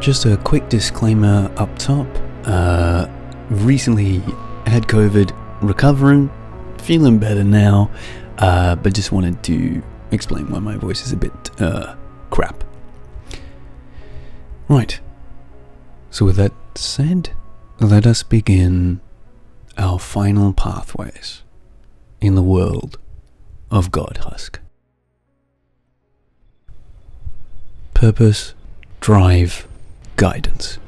Just a quick disclaimer up top. Recently had COVID, recovering, feeling better now, but just wanted to explain why my voice is a bit crap. Right. So with that said, let us begin our final pathways in the world of GODHUSK. Purpose, drive, guidance.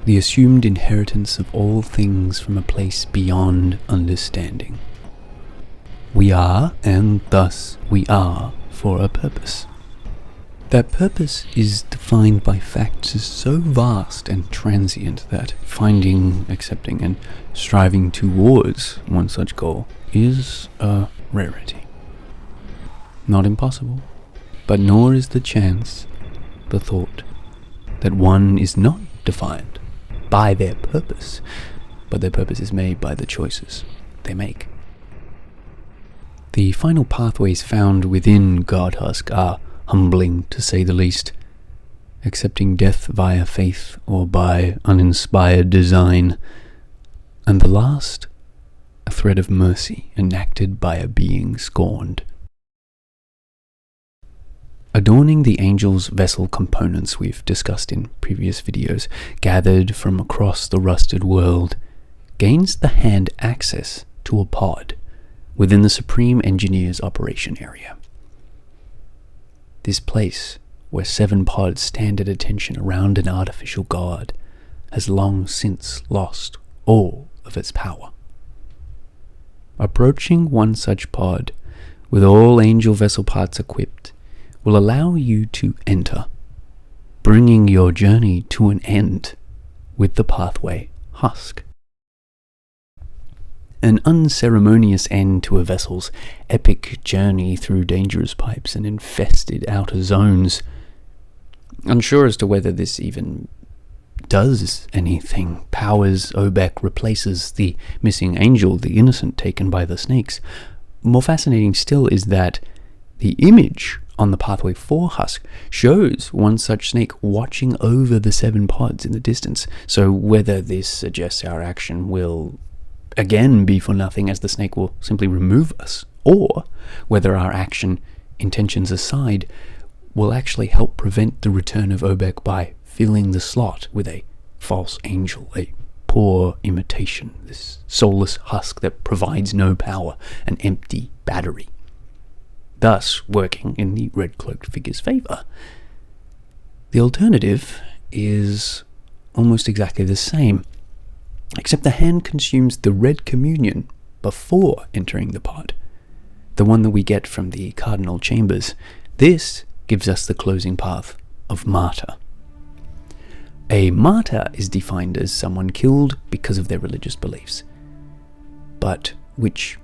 The assumed inheritance of all things from a place beyond understanding. We are, and thus we are, for a purpose. That purpose is defined by factors so vast and transient that finding, accepting, and striving towards one such goal is a rarity. Not impossible, but nor is the chance, the thought, that one is not defined by their purpose, but their purpose is made by the choices they make. The final pathways found within GODHUSK are humbling, to say the least, accepting death via faith or by uninspired design, and the last, a thread of mercy enacted by a being scorned. Adorning the angel's vessel components we've discussed in previous videos, gathered from across the rusted world, gains the hand access to a pod within the Supreme Engineer's operation area. This place, where 7 pods stand at attention around an artificial god, has long since lost all of its power. Approaching one such pod, with all angel vessel parts equipped, will allow you to enter, bringing your journey to an end with the pathway Husk. An unceremonious end to a vessel's epic journey through dangerous pipes and infested outer zones. Unsure as to whether this even does anything, powers Obek replaces the missing angel, the innocent taken by the snakes. More fascinating still is that the image on the pathway for Husk shows one such snake watching over the 7 pods in the distance. So whether this suggests our action will again be for nothing, as the snake will simply remove us, or whether our action, intentions aside, will actually help prevent the return of Obek by filling the slot with a false angel, a poor imitation, this soulless husk that provides no power, an empty battery, thus working in the red-cloaked figure's favour. The alternative is almost exactly the same, except the hand consumes the red communion before entering the pod, the one that we get from the cardinal chambers. This gives us the closing path of martyr. A martyr is defined as someone killed because of their religious beliefs. But which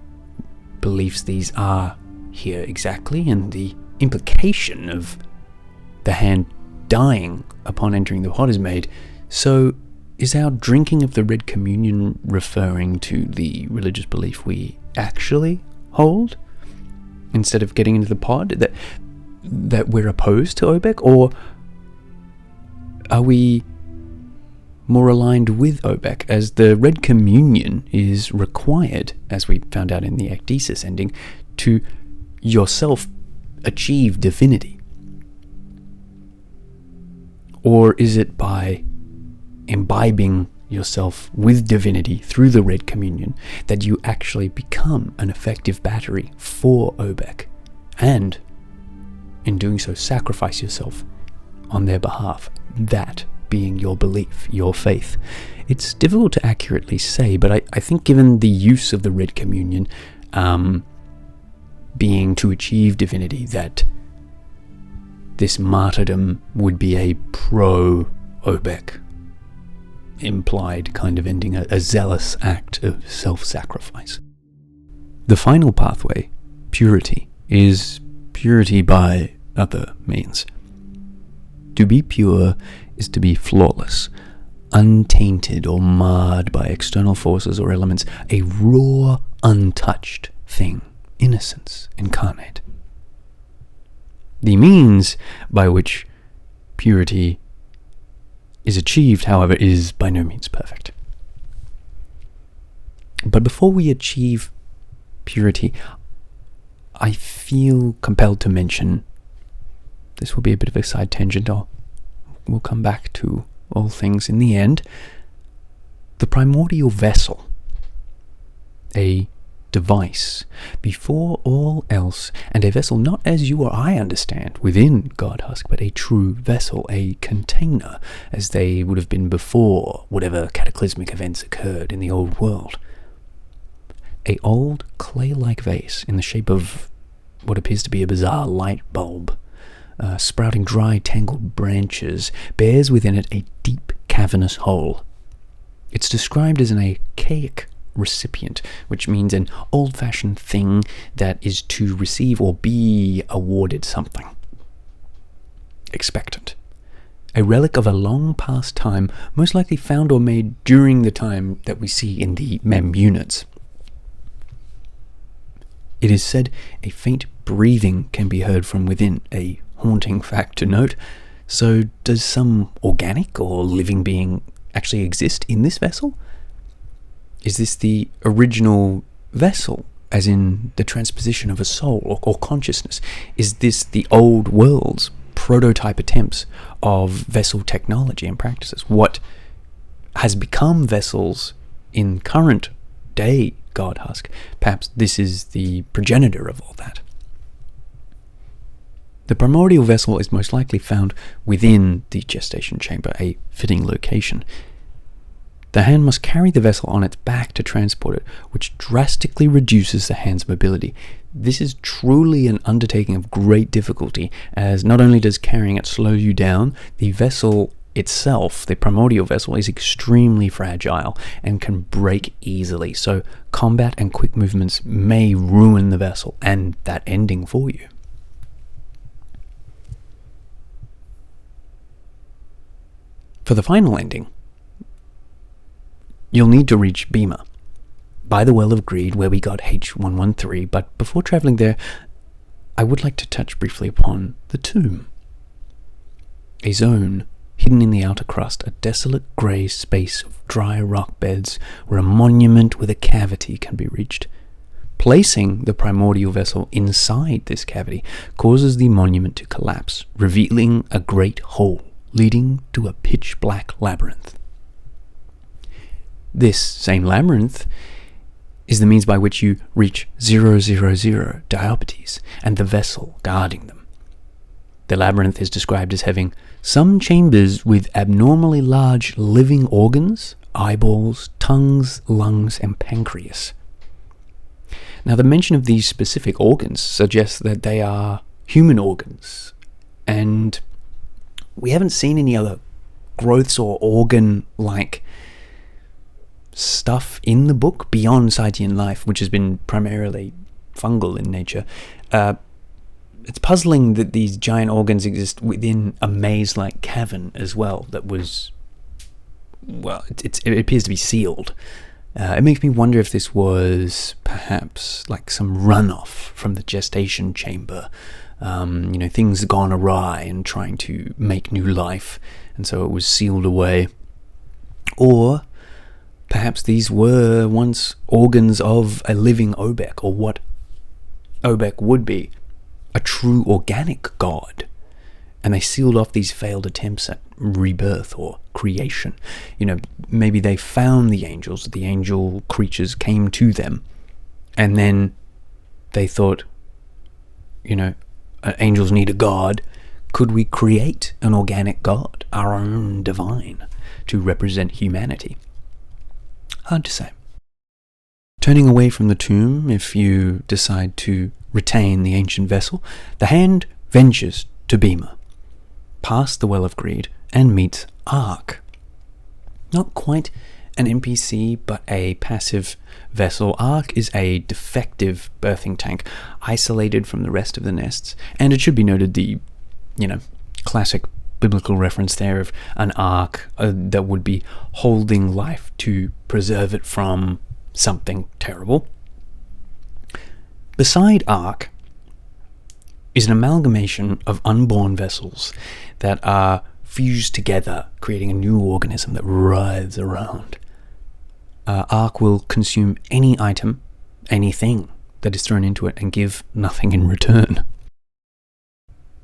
beliefs these are here exactly, and the implication of the hand dying upon entering the pod is made. So is our drinking of the red communion referring to the religious belief we actually hold, instead of getting into the pod, that we're opposed to Obek? Or are we more aligned with Obek, as the red communion is required, as we found out in the ecdysis ending, to yourself achieve divinity? Or is it by imbibing yourself with divinity through the red communion that you actually become an effective battery for Obek, and in doing so sacrifice yourself on their behalf, that being your belief, your faith? It's difficult to accurately say, but I think given the use of the red communion being to achieve divinity, that this martyrdom would be a pro-Obek implied kind of ending, a zealous act of self-sacrifice. The final pathway, purity, is purity by other means. To be pure is to be flawless, untainted or marred by external forces or elements, a raw, untouched thing, innocence incarnate. The means by which purity is achieved, however, is by no means perfect. But before we achieve purity, I feel compelled to mention, this will be a bit of a side tangent, we'll come back to all things in the end, the Primordial Vessel, a device before all else, and a vessel not as you or I understand within GODHUSK, but a true vessel, a container, as they would have been before whatever cataclysmic events occurred in the old world. A old clay-like vase in the shape of what appears to be a bizarre light bulb, sprouting dry, tangled branches, bears within it a deep, cavernous hole. It's described as an archaic recipient, which means an old-fashioned thing that is to receive or be awarded something. Expectant. A relic of a long past time, most likely found or made during the time that we see in the MEM units. It is said a faint breathing can be heard from within, a haunting fact to note. So does some organic or living being actually exist in this vessel? Is this the original vessel, as in the transposition of a soul or consciousness? Is this the old world's prototype attempts of vessel technology and practices? What has become vessels in current day GODHUSK? Perhaps this is the progenitor of all that. The primordial vessel is most likely found within the gestation chamber, a fitting location. The hand must carry the vessel on its back to transport it, which drastically reduces the hand's mobility. This is truly an undertaking of great difficulty, as not only does carrying it slow you down, the vessel itself, the primordial vessel, is extremely fragile and can break easily, so combat and quick movements may ruin the vessel and that ending for you. For the final ending, you'll need to reach Bhima, by the Well of Greed, where we got H113, but before travelling there, I would like to touch briefly upon the tomb. A zone hidden in the outer crust, a desolate grey space of dry rock beds where a monument with a cavity can be reached. Placing the primordial vessel inside this cavity causes the monument to collapse, revealing a great hole leading to a pitch-black labyrinth. This same labyrinth is the means by which you reach 000 Diopetes and the vessel guarding them. The labyrinth is described as having some chambers with abnormally large living organs, eyeballs, tongues, lungs, and pancreas. Now, the mention of these specific organs suggests that they are human organs, and we haven't seen any other growths or organ-like stuff in the book beyond Scythian life, which has been primarily fungal in nature. It's puzzling that these giant organs exist within a maze-like cavern as well that was, well, it appears to be sealed. It makes me wonder if this was perhaps like some runoff from the gestation chamber. Things gone awry and trying to make new life, and so it was sealed away. Or perhaps these were once organs of a living Obek, or what Obek would be, a true organic god, and they sealed off these failed attempts at rebirth or creation. Maybe they found the angels, the angel creatures came to them, and then they thought, angels need a god. Could we create an organic god, our own divine, to represent humanity? Hard to say. Turning away from the tomb, if you decide to retain the ancient vessel, the hand ventures to Bhima, past the Well of Greed, and meets Ark. Not quite an NPC, but a passive vessel. Ark is a defective birthing tank, isolated from the rest of the nests, and it should be noted the, classic biblical reference there of an ark that would be holding life to preserve it from something terrible. Beside Ark is an amalgamation of unborn vessels that are fuse together, creating a new organism that writhes around. Ark will consume any item, anything that is thrown into it, and give nothing in return.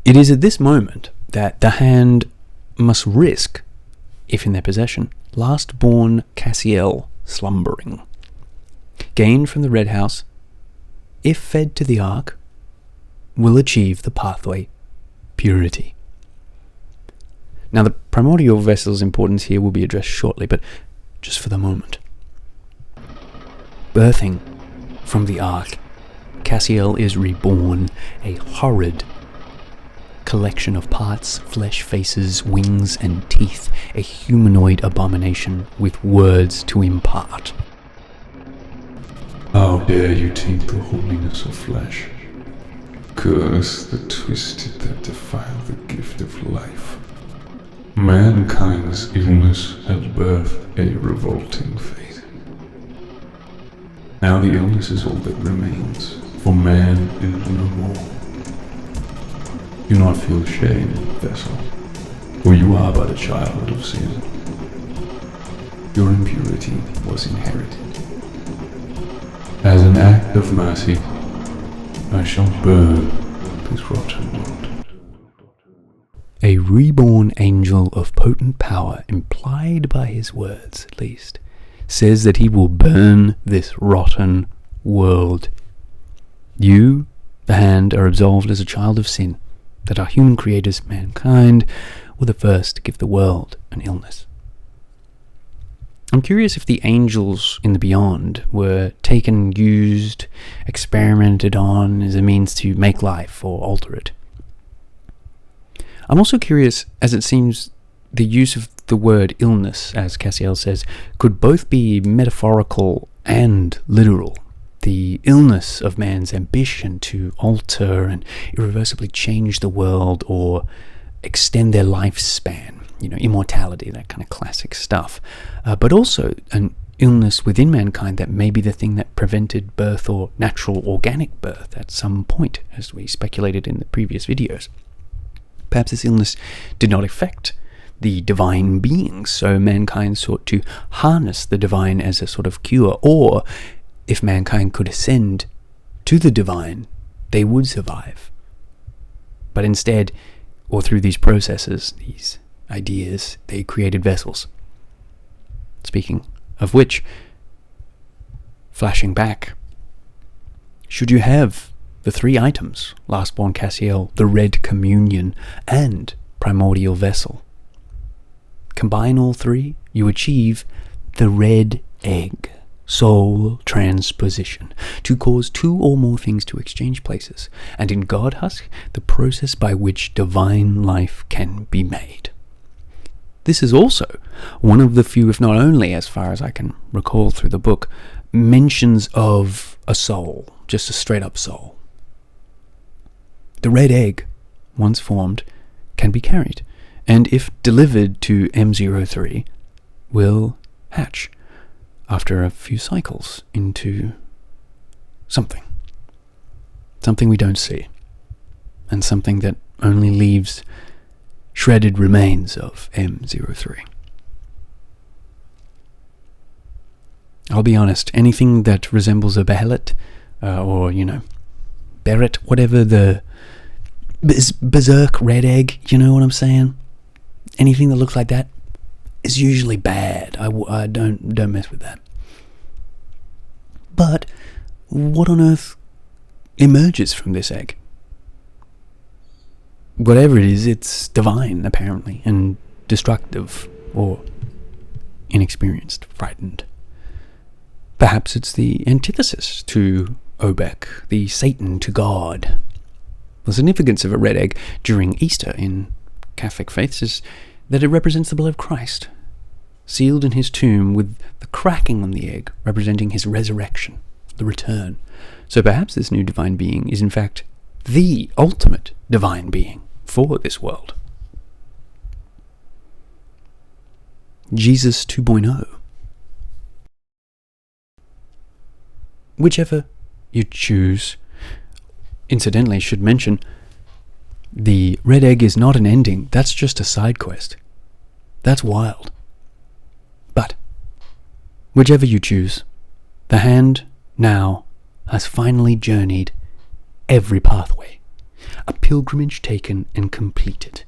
It is at this moment that the hand must risk, if in their possession, last-born Cassiel slumbering. Gained from the Red House, if fed to the Ark, will achieve the pathway purity. Now, the Primordial Vessel's importance here will be addressed shortly, but just for the moment. Birthing from the Ark, Cassiel is reborn, a horrid collection of parts, flesh, faces, wings, and teeth, a humanoid abomination with words to impart. How dare you taint the holiness of flesh? Curse the twisted that defile the gift of life. Mankind's illness has birthed a revolting fate. Now the illness is all that remains, for man is no more. Do not feel shame, vessel, for you are but a child of sin. Your impurity was inherited. As an act of mercy, I shall burn this rotten world. A reborn angel of potent power, implied by his words at least, says that he will burn this rotten world. You, the hand, are absolved as a child of sin, that our human creators, mankind, were the first to give the world an illness. I'm curious if the angels in the beyond were taken, used, experimented on as a means to make life or alter it. I'm also curious, as it seems the use of the word illness, as Cassiel says, could both be metaphorical and literal. The illness of man's ambition to alter and irreversibly change the world or extend their lifespan, immortality, that kind of classic stuff. But also an illness within mankind that may be the thing that prevented birth or natural organic birth at some point, as we speculated in the previous videos. Perhaps this illness did not affect the divine beings, so mankind sought to harness the divine as a sort of cure, or if mankind could ascend to the divine, they would survive. But instead, or through these processes, these ideas, they created vessels. Speaking of which, flashing back, should you have the three items, Lastborn Cassiel, the Red Communion, and Primordial Vessel, combine all three, you achieve the Red Egg, soul transposition, to cause two or more things to exchange places, and in GODHUSK, the process by which divine life can be made. This is also one of the few, if not only, as far as I can recall through the book, mentions of a soul, just a straight-up soul. The red egg, once formed, can be carried, and if delivered to M03, will hatch after a few cycles into something. Something we don't see, and something that only leaves shredded remains of M03. I'll be honest, anything that resembles a Behelit, or, Beret, whatever the berserk red egg, you know what I'm saying? Anything that looks like that is usually bad. I don't mess with that. But what on earth emerges from this egg? Whatever it is, it's divine, apparently, and destructive, or inexperienced, frightened. Perhaps it's the antithesis to Obek, the Satan to God. The significance of a red egg during Easter in Catholic faiths is that it represents the blood of Christ, sealed in his tomb, with the cracking on the egg representing his resurrection, the return. So perhaps this new divine being is in fact the ultimate divine being for this world. Jesus 2.0. Whichever you choose. Incidentally, should mention, the red egg is not an ending, that's just a side quest. That's wild. But, whichever you choose, the hand now has finally journeyed every pathway, a pilgrimage taken and completed.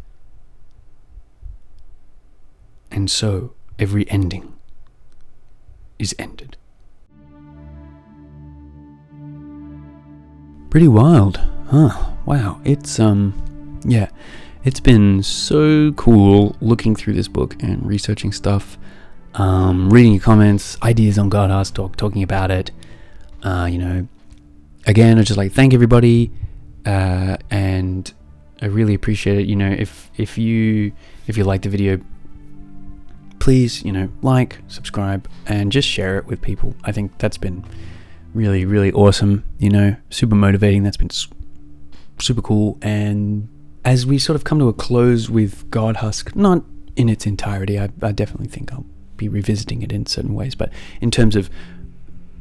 And so every ending is ended. Pretty wild, huh? Wow, it's it's been so cool looking through this book and researching stuff, reading your comments, ideas on GODHUSK, talking about it. Again, I just like thank everybody, and I really appreciate it. If you like the video, please, like, subscribe, and just share it with people. I think that's been really, really awesome. Super motivating. That's been super cool. And as we sort of come to a close with GODHUSK, not in its entirety, I definitely think I'll be revisiting it in certain ways, but in terms of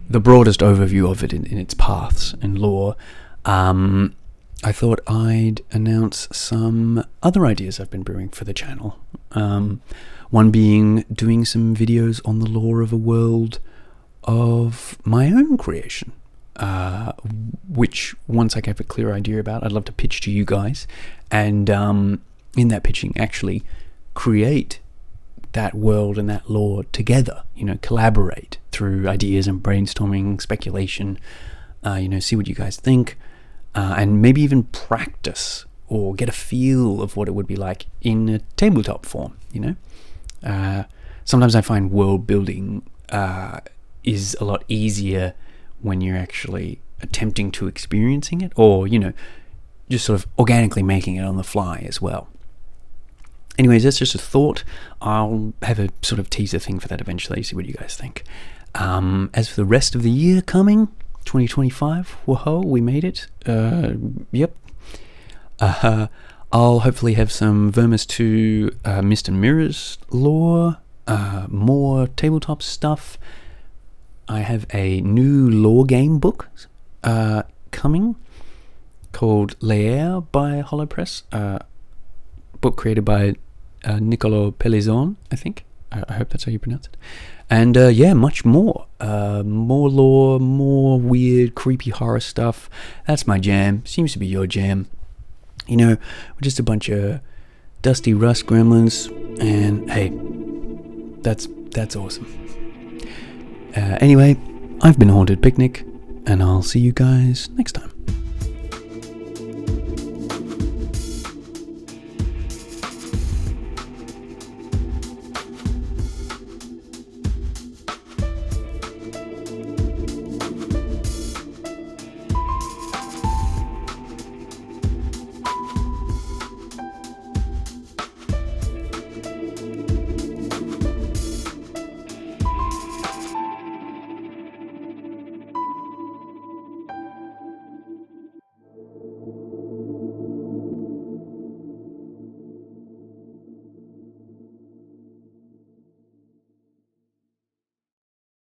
the broadest overview of it in its paths and lore, I thought I'd announce some other ideas I've been brewing for the channel. One being doing some videos on the lore of a world of my own creation, which once I have a clear idea about, I'd love to pitch to you guys, and in that pitching actually create that world and that lore together, collaborate through ideas and brainstorming, speculation, see what you guys think, and maybe even practice or get a feel of what it would be like in a tabletop form. Sometimes I find world building is a lot easier when you're actually attempting to experiencing it, or just sort of organically making it on the fly as well. Anyways, that's just a thought. I'll have a sort of teaser thing for that eventually, see what you guys think. As for the rest of the year coming, 2025, whoa, we made it. Yep. I'll hopefully have some Vermis 2 Mist and Mirrors lore, more tabletop stuff. I have a new lore game book coming called Lair by Hollow Press, book created by Niccolo Pelizon, I think. I hope that's how you pronounce it. And much more. More lore, more weird, creepy horror stuff. That's my jam. Seems to be your jam. We're just a bunch of dusty rust gremlins, and hey, that's awesome. Anyway, I've been Haunted Picnic, and I'll see you guys next time.